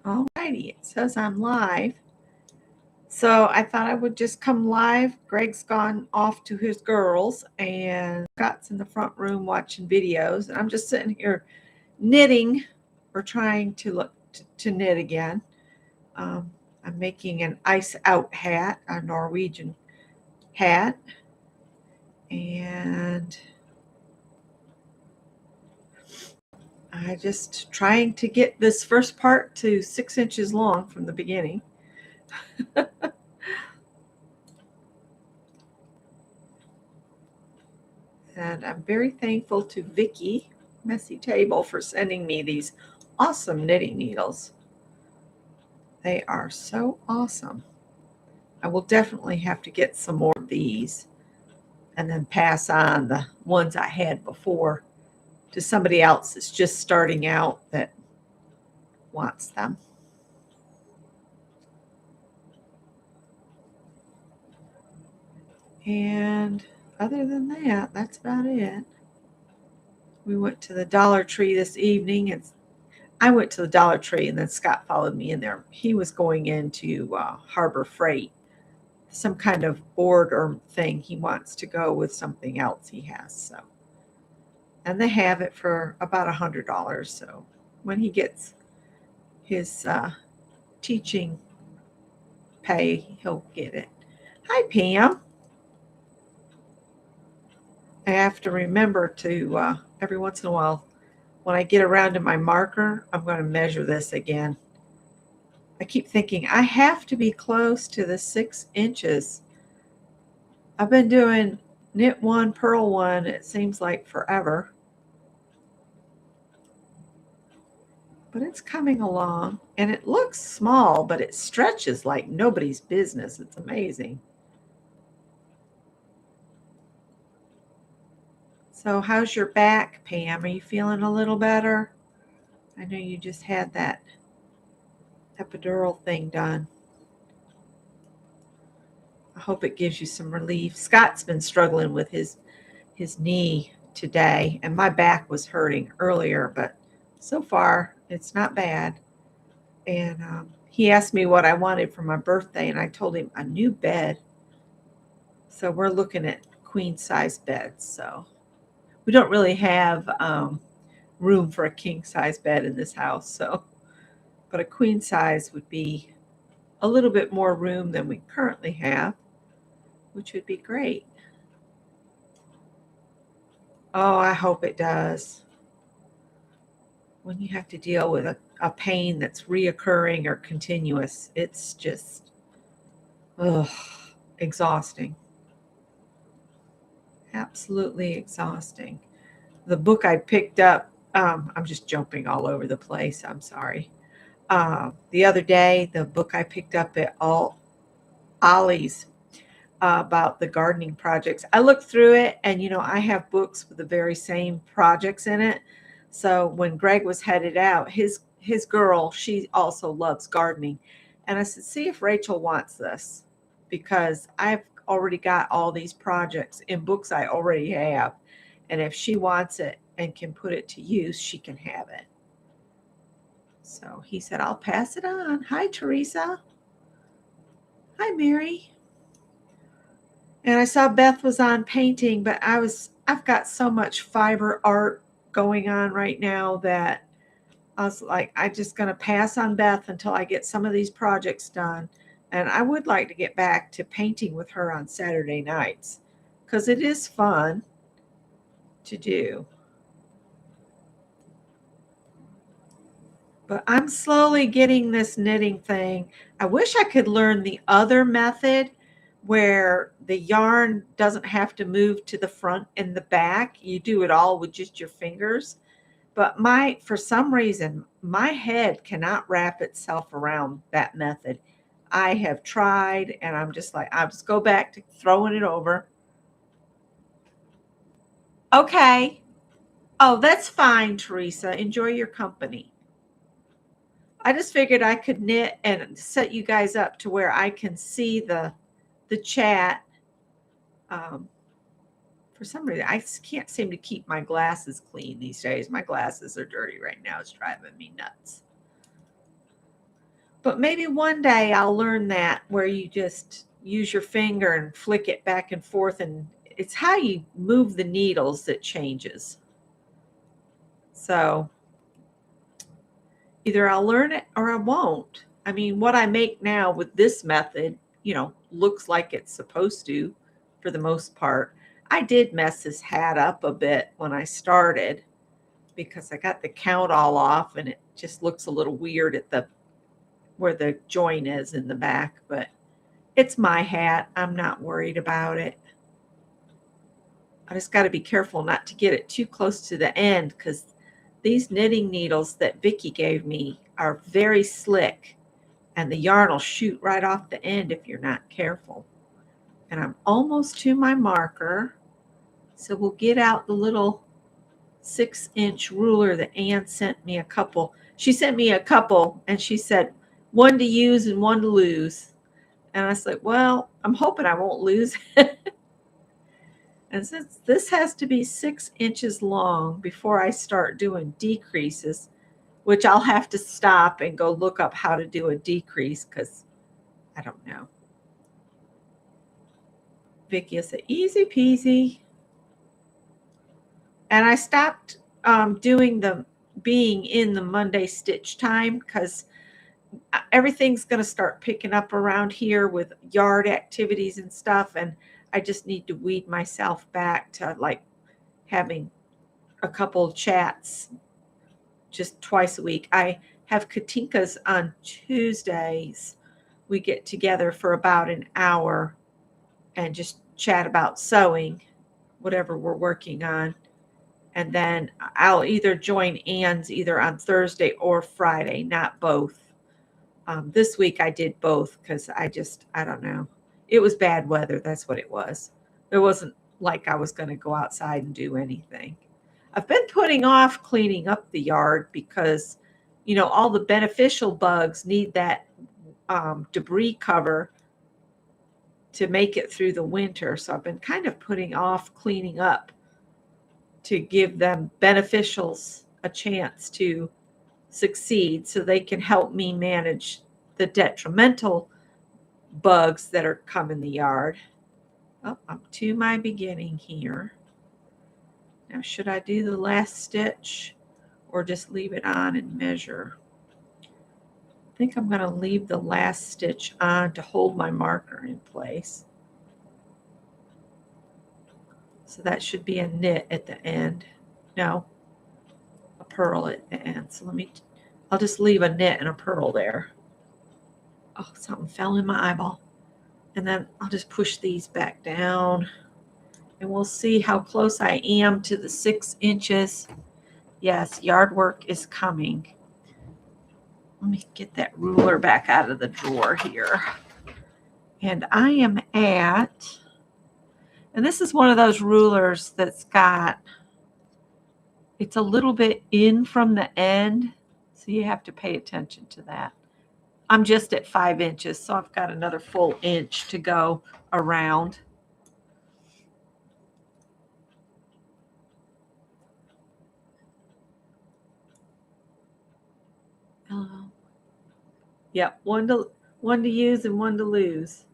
Alrighty, it says I'm live. So I thought I would just come live. Greg's gone off to his girls, and Scott's in the front room watching videos. And I'm just sitting here knitting or trying to look to knit again. I'm making an ice out hat, a Norwegian hat. And I just trying to get this first part to 6 inches long from the beginning. And I'm very thankful to Vicki Messy Table for sending me these awesome knitting needles. They are so awesome. I will definitely have to get some more of these and then pass on the ones I had before to somebody else that's just starting out that wants them. And other than that, that's about it. We went to the Dollar Tree this evening. I went to the Dollar Tree and then Scott followed me in there. He was going into Harbor Freight, some kind of board or thing. He wants to go with something else he has. So, and they have it for about $100. So when he gets his teaching pay, he'll get it. Hi, Pam. I have to remember to every once in a while, when I get around to my marker, I'm going to measure this again. I keep thinking I have to be close to the 6 inches. I've been doing knit one, purl one, it seems like forever. But it's coming along, and it looks small, but it stretches like nobody's business. It's amazing. So how's your back, Pam? Are you feeling a little better? I know you just had that epidural thing done. I hope it gives you some relief. Scott's been struggling with his knee today, and my back was hurting earlier, but so far it's not bad. And he asked me what I wanted for my birthday, and I told him a new bed. So we're looking at queen size beds. So we don't really have room for a king size bed in this house. So, but a queen size would be a little bit more room than we currently have, which would be great. Oh, I hope it does. When you have to deal with a pain that's reoccurring or continuous, it's just exhausting. Absolutely exhausting. The book I picked up, I'm just jumping all over the place. I'm sorry. The other day, the book I picked up at Ollie's about the gardening projects. I looked through it, and I have books with the very same projects in it. So when Greg was headed out, his girl, she also loves gardening, and I said, "See if Rachel wants this, because I've already got all these projects in books I already have, and if she wants it and can put it to use, she can have it." So he said, "I'll pass it on." Hi, Teresa. Hi, Mary. And I saw Beth was on painting, but I've got so much fiber art going on right now that I was like, I'm just going to pass on Beth until I get some of these projects done. And I would like to get back to painting with her on Saturday nights because it is fun to do. But I'm slowly getting this knitting thing. I wish I could learn the other method where the yarn doesn't have to move to the front and the back. You do it all with just your fingers. But for some reason, my head cannot wrap itself around that method. I have tried, and I'm just like, I'll just go back to throwing it over. Okay. Oh, that's fine, Teresa. Enjoy your company. I just figured I could knit and set you guys up to where I can see the chat. For some reason, I can't seem to keep my glasses clean these days. My glasses are dirty right now. It's driving me nuts. But maybe one day I'll learn that where you just use your finger and flick it back and forth, and it's how you move the needles that changes. So either I'll learn it or I won't. I mean, what I make now with this method, looks like it's supposed to for the most part. I did mess this hat up a bit when I started because I got the count all off and it just looks a little weird at where the joint is in the back, but it's my hat. I'm not worried about it. I just got to be careful not to get it too close to the end because these knitting needles that Vicki gave me are very slick and the yarn will shoot right off the end if you're not careful. And I'm almost to my marker. So we'll get out the little 6-inch ruler that Ann sent me a couple. She sent me a couple and she said one to use and one to lose. And I said, well, I'm hoping I won't lose it. And since this has to be 6 inches long before I start doing decreases, which I'll have to stop and go look up how to do a decrease because I don't know. Vicki said, easy peasy. And I stopped being in the Monday stitch time because everything's going to start picking up around here with yard activities and stuff. And I just need to weed myself back to like having a couple chats just twice a week. I have Katinka's on Tuesdays. We get together for about an hour and just chat about sewing, whatever we're working on. And then I'll either join Ann's either on Thursday or Friday, not both. This week I did both because I don't know. It was bad weather. That's what it was. It wasn't like I was going to go outside and do anything. I've been putting off cleaning up the yard because, all the beneficial bugs need that debris cover to make it through the winter. So I've been kind of putting off cleaning up to give them beneficials a chance to succeed so they can help me manage the detrimental bugs that are coming the yard. Oh, I'm to my beginning here. Now, should I do the last stitch or just leave it on and measure? I think I'm going to leave the last stitch on to hold my marker in place. So that should be a knit at the end. No, a purl at the end. So I'll just leave a knit and a purl there. Oh, something fell in my eyeball. And then I'll just push these back down. And we'll see how close I am to the 6 inches. Yes, yard work is coming. Let me get that ruler back out of the drawer here. And I am at, and this is one of those rulers that's it's a little bit in from the end. So you have to pay attention to that. I'm just at 5 inches, so I've got another full inch to go around. Yep, one to use and one to lose.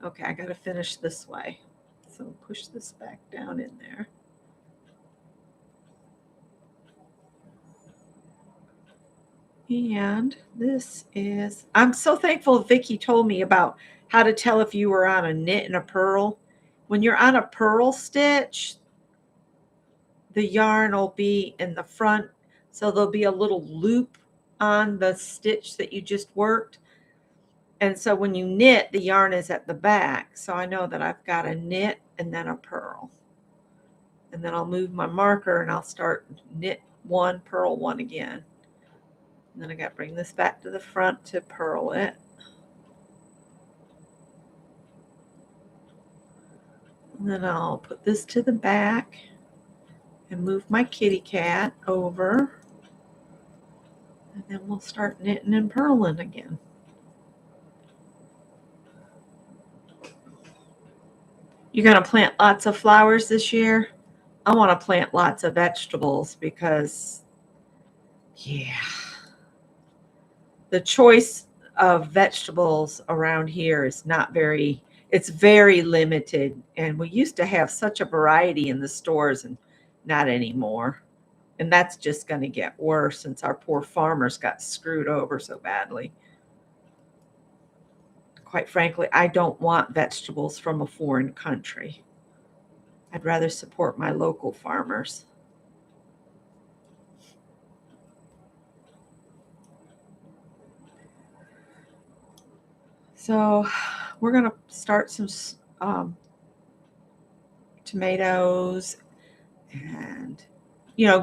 Okay, I got to finish this way. So push this back down in there. And this is, I'm so thankful Vicki told me about how to tell if you were on a knit and a purl. When you're on a purl stitch, the yarn will be in the front. So there'll be a little loop on the stitch that you just worked. And so when you knit, the yarn is at the back. So I know that I've got a knit and then a purl. And then I'll move my marker and I'll start knit one, purl one again. And then I got to bring this back to the front to purl it. And then I'll put this to the back and move my kitty cat over. And then we'll start knitting and purling again. You're going to plant lots of flowers this year? I want to plant lots of vegetables because, yeah, the choice of vegetables around here is not very, it's very limited. And we used to have such a variety in the stores and not anymore. And that's just going to get worse since our poor farmers got screwed over so badly. Quite frankly, I don't want vegetables from a foreign country. I'd rather support my local farmers. So we're going to start some tomatoes and,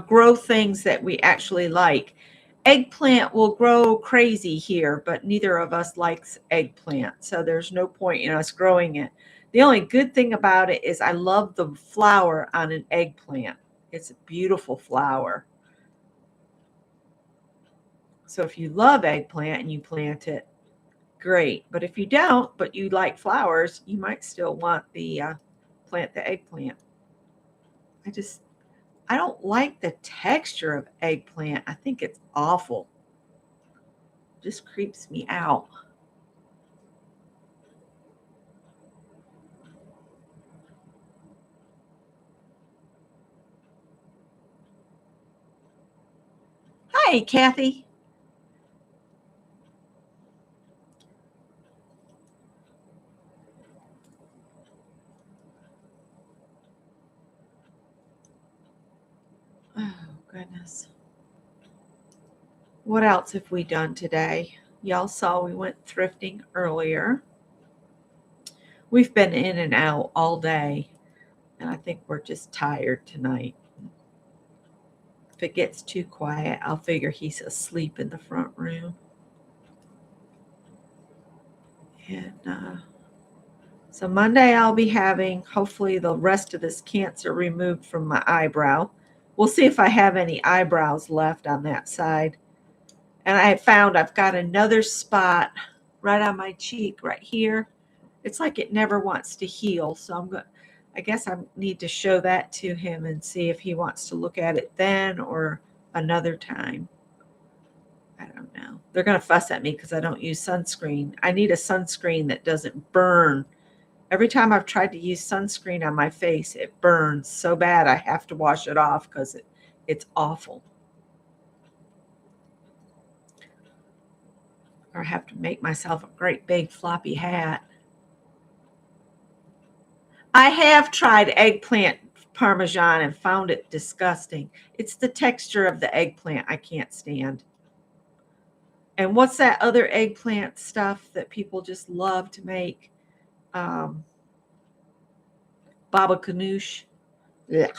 grow things that we actually like. Eggplant will grow crazy here, but neither of us likes eggplant. So there's no point in us growing it. The only good thing about it is I love the flower on an eggplant. It's a beautiful flower. So if you love eggplant and you plant it, great. But if you don't, but you like flowers, you might still want the plant the eggplant. I don't like the texture of eggplant. I think it's awful. Just creeps me out. Hi, Kathy. Oh, goodness. What else have we done today? Y'all saw we went thrifting earlier. We've been in and out all day, and I think we're just tired tonight. If it gets too quiet, I'll figure he's asleep in the front room. And so Monday I'll be having hopefully the rest of this cancer removed from my eyebrow. We'll see if I have any eyebrows left on that side. And I found I've got another spot right on my cheek right here. It's like it never wants to heal. So I guess I need to show that to him and see if he wants to look at it then or another time. I don't know. They're going to fuss at me because I don't use sunscreen. I need a sunscreen that doesn't burn. Every time I've tried to use sunscreen on my face, it burns so bad I have to wash it off because it's awful. Or I have to make myself a great big floppy hat. I have tried eggplant parmesan and found it disgusting. It's the texture of the eggplant I can't stand. And what's that other eggplant stuff that people just love to make? Um, Baba ganoush. Ugh.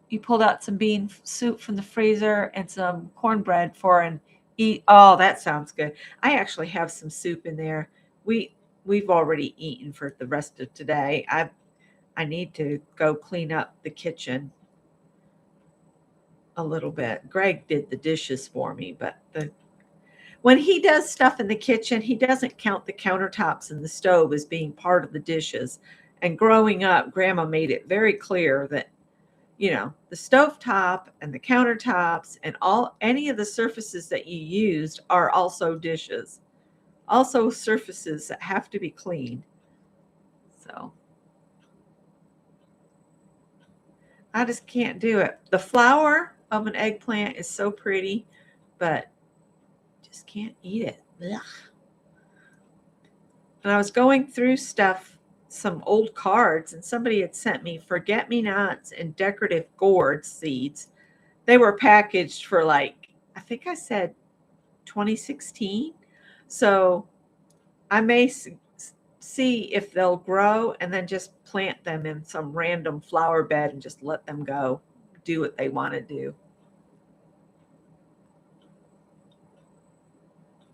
You pulled out some bean soup from the freezer and some cornbread for an eat. Oh, that sounds good. I actually have some soup in there. We've already eaten for the rest of today. I need to go clean up the kitchen a little bit. Greg did the dishes for me, but when he does stuff in the kitchen, he doesn't count the countertops and the stove as being part of the dishes. And growing up, Grandma made it very clear that the stovetop and the countertops and any of the surfaces that you used are also dishes, also surfaces that have to be cleaned. So I just can't do it. The flower of an eggplant is so pretty, but just can't eat it. Ugh. And I was going through some old cards, and somebody had sent me forget-me-nots and decorative gourd seeds. They were packaged for I think I said 2016. So I may see if they'll grow and then just plant them in some random flower bed and just let them go do what they want to do.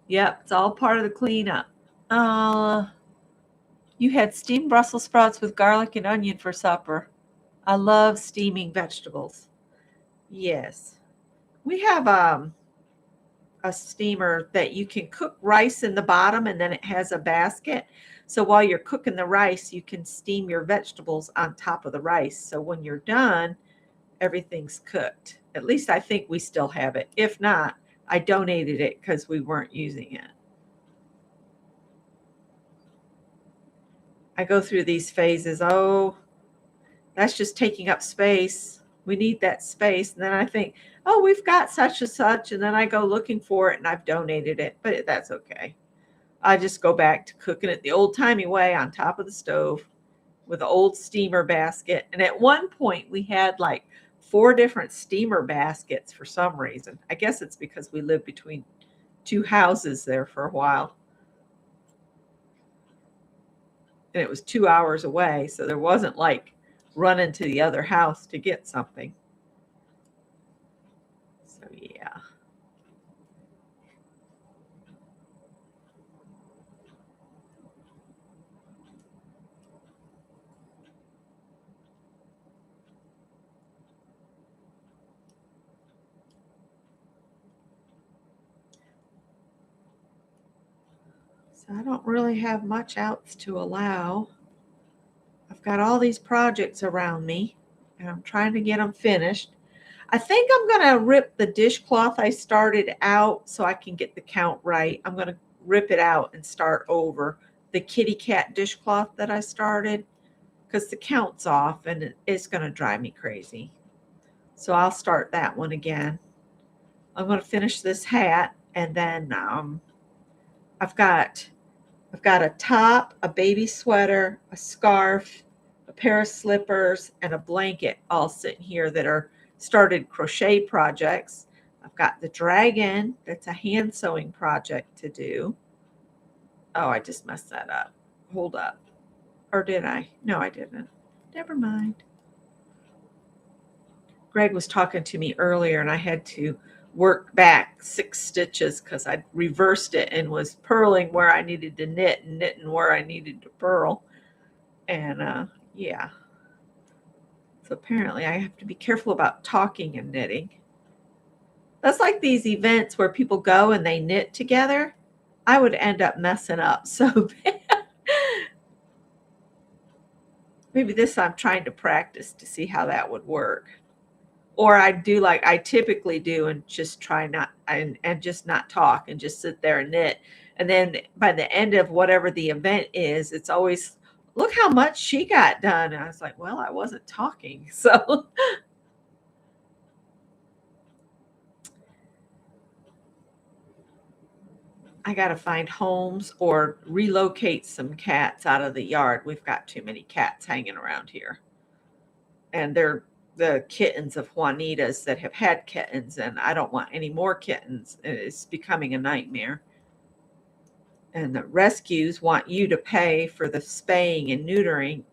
Yep, it's all part of the cleanup. You had steamed Brussels sprouts with garlic and onion for supper. I love steaming vegetables. Yes. We have a steamer that you can cook rice in the bottom and then it has a basket. So while you're cooking the rice, you can steam your vegetables on top of the rice. So when you're done, everything's cooked. At least I think we still have it. If not, I donated it because we weren't using it. I go through these phases. Oh, that's just taking up space. We need that space. And then I think, oh, we've got such and such. And then I go looking for it and I've donated it, but that's okay. I just go back to cooking it the old timey way on top of the stove with an old steamer basket. And at one point, we had like 4 different steamer baskets for some reason. I guess it's because we lived between 2 houses there for a while. And it was 2 hours away. So there wasn't like running to the other house to get something. So, yeah. So I don't really have much else to allow. I've got all these projects around me and I'm trying to get them finished. I think I'm going to rip the dishcloth I started out so I can get the count right. I'm going to rip it out and start over the kitty cat dishcloth that I started because the count's off and it's going to drive me crazy. So I'll start that one again. I'm going to finish this hat and then I've got a top, a baby sweater, a scarf, a pair of slippers, and a blanket all sitting here that are started crochet projects. I've got the dragon, that's a hand sewing project to do. Oh, I just messed that up. Hold up. Or did I? No, I didn't. Never mind. Greg was talking to me earlier and I had to work back 6 stitches because I reversed it and was purling where I needed to knit and knitting where I needed to purl. And yeah. So apparently I have to be careful about talking and knitting. That's like these events where people go and they knit together. I would end up messing up so bad. Maybe this I'm trying to practice to see how that would work. Or I'd do like I typically do and just try not and just not talk and just sit there and knit. And then by the end of whatever the event is, it's always, look how much she got done. And I was like, well, I wasn't talking. So I got to find homes or relocate some cats out of the yard. We've got too many cats hanging around here. And they're the kittens of Juanita's that have had kittens, and I don't want any more kittens. It's becoming a nightmare. And the rescues want you to pay for the spaying and neutering.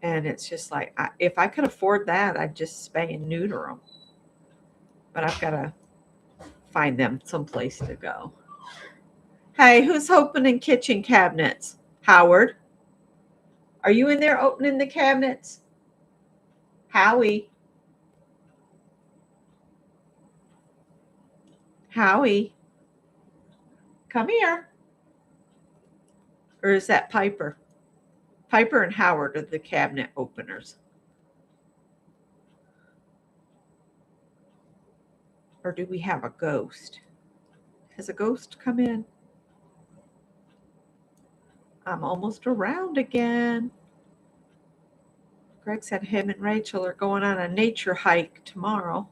And it's just like, if I could afford that, I'd just spay and neuter them. But I've got to find them someplace to go. Hey, who's opening kitchen cabinets? Howard, are you in there opening the cabinets? Howie. Howie, come here. Or is that Piper? Piper and Howard are the cabinet openers. Or do we have a ghost? Has a ghost come in? I'm almost around again. Greg said him and Rachel are going on a nature hike tomorrow.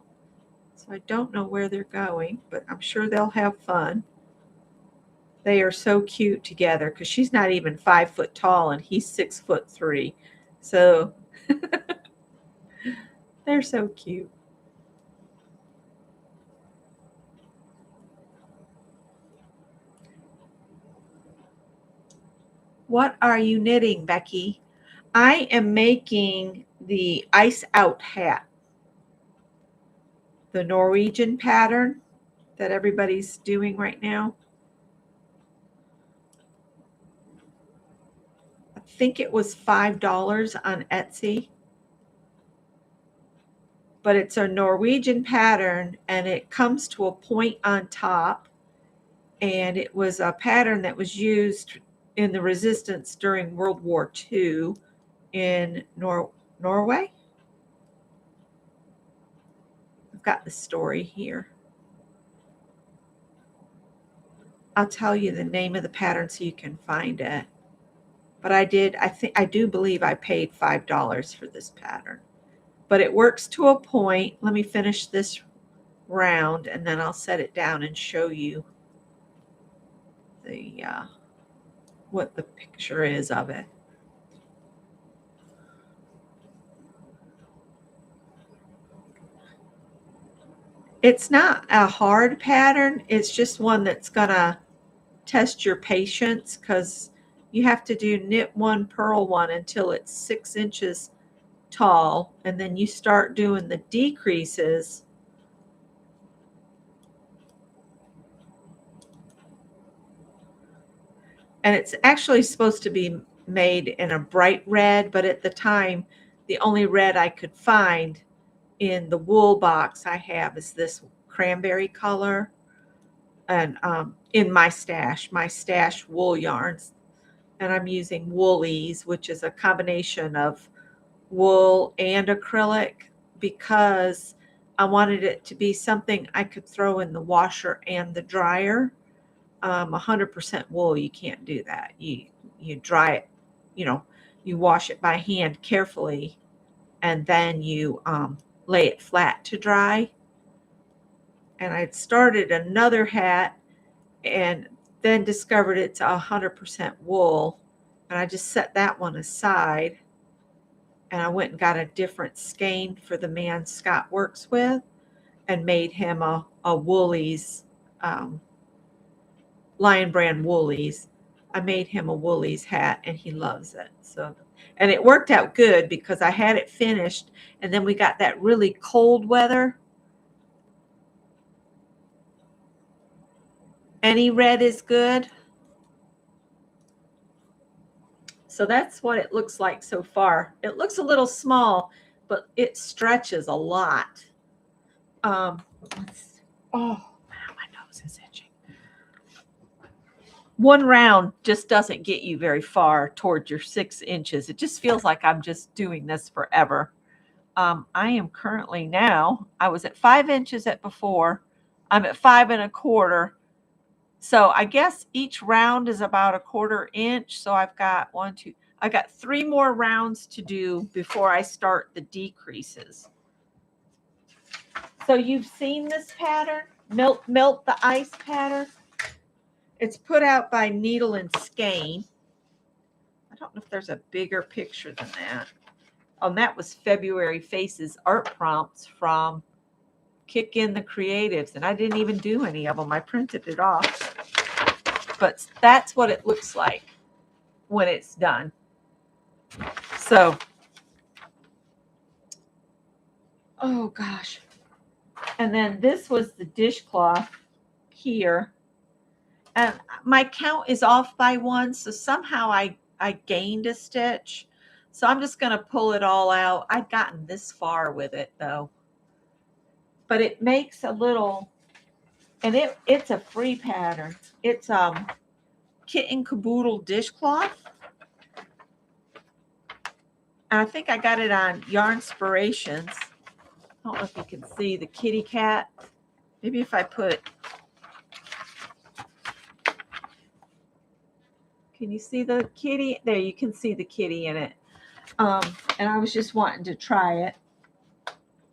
So I don't know where they're going, but I'm sure they'll have fun. They are so cute together because she's not even 5 foot tall and he's 6'3". So they're so cute. What are you knitting, Becky? I am making the ice out hat, the Norwegian pattern that everybody's doing right now. I think it was $5 on Etsy. But it's a Norwegian pattern and it comes to a point on top. And it was a pattern that was used in the resistance during World War II in Norway. got the story here. I'll tell you the name of the pattern so you can find it. But I do believe I paid $5 for this pattern. But it works to a point. Let me finish this round and then I'll set it down and show you the what the picture is of it. It's not a hard pattern. It's just one that's gonna test your patience because you have to do knit one, purl one until it's 6 inches tall, and then you start doing the decreases. And it's actually supposed to be made in a bright red, but at the time, the only red I could find in the wool box I have is this cranberry color. And in my stash wool yarns, and I'm using Woolies, which is a combination of wool and acrylic, because I wanted it to be something I could throw in the washer and the dryer. 100% wool, you can't do that. You dry it, you wash it by hand carefully, and then you lay it flat to dry. And I'd started another hat and then discovered it's 100% wool, and I just set that one aside. And I went and got a different skein for the man Scott works with and made him a Woolies, Lion Brand Woolies. I made him a Woolies hat and he loves it. So, and it worked out good because I had it finished and then we got that really cold weather. Any red is good. So that's what it looks like so far. It looks a little small, but it stretches a lot. Oh, my nose is itching. One round just doesn't get you very far towards your 6 inches. It just feels like I'm just doing this forever. I am currently now, I was at 5 inches at before. I'm at 5 1/4. So I guess each round is about 1/4 inch. So I've got I got 3 more rounds to do before I start the decreases. So you've seen this pattern, melt the ice pattern. It's put out by Needle and Skein. I don't know if there's a bigger picture than that. Oh, and that was February Faces art prompts from Kick in the Creatives, and I didn't even do any of them. I printed it off. But that's what it looks like when it's done. So, oh gosh. And then this was the dishcloth here. And my count is off by 1, so somehow I gained a stitch. So I'm just going to pull it all out. I'd gotten this far with it though. But it makes a little, and it's a free pattern. It's Kit and Caboodle dishcloth. And I think I got it on Yarnspirations. I don't know if you can see the kitty cat. Maybe if I put, can you see the kitty? There, you can see the kitty in it. And I was just wanting to try it.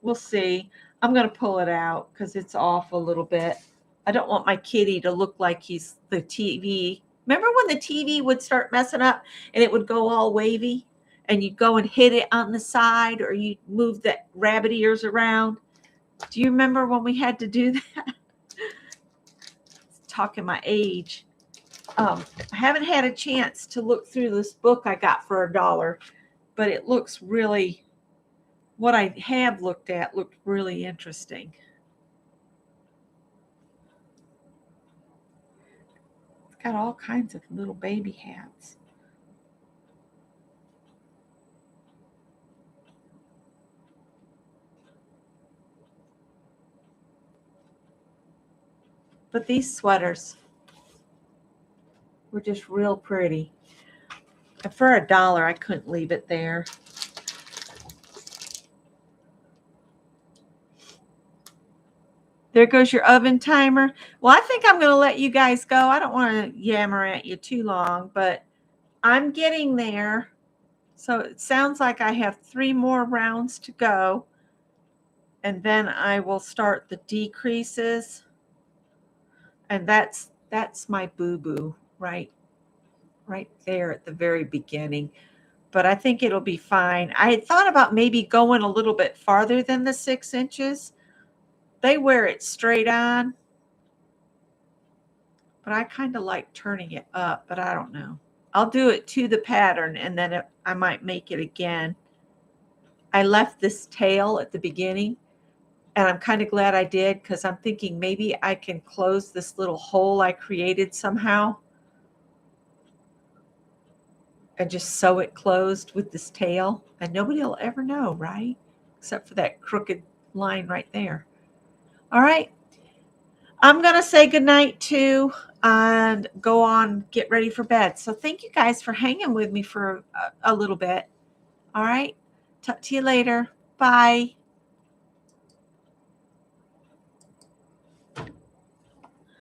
We'll see. I'm going to pull it out because it's off a little bit. I don't want my kitty to look like he's the TV. Remember when the TV would start messing up and it would go all wavy and you'd go and hit it on the side or you'd move the rabbit ears around? Do you remember when we had to do that? Talking my age. I haven't had a chance to look through this book I got for $1, but it looks really, what I have looked at looked really interesting. It's got all kinds of little baby hats. But these sweaters were just real pretty. And for $1, I couldn't leave it there. There goes your oven timer. Well, I think I'm going to let you guys go. I don't want to yammer at you too long, but I'm getting there. So it sounds like I have 3 more rounds to go. And then I will start the decreases. And that's my boo-boo right there at the very beginning. But I think it'll be fine. I had thought about maybe going a little bit farther than the 6 inches. They wear it straight on, but I kind of like turning it up, but I don't know. I'll do it to the pattern, and then I might make it again. I left this tail at the beginning, and I'm kind of glad I did, because I'm thinking maybe I can close this little hole I created somehow and just sew it closed with this tail, and nobody will ever know, right? Except for that crooked line right there. All right. I'm going to say goodnight too and go on, get ready for bed. So thank you guys for hanging with me for a little bit. All right. Talk to you later. Bye.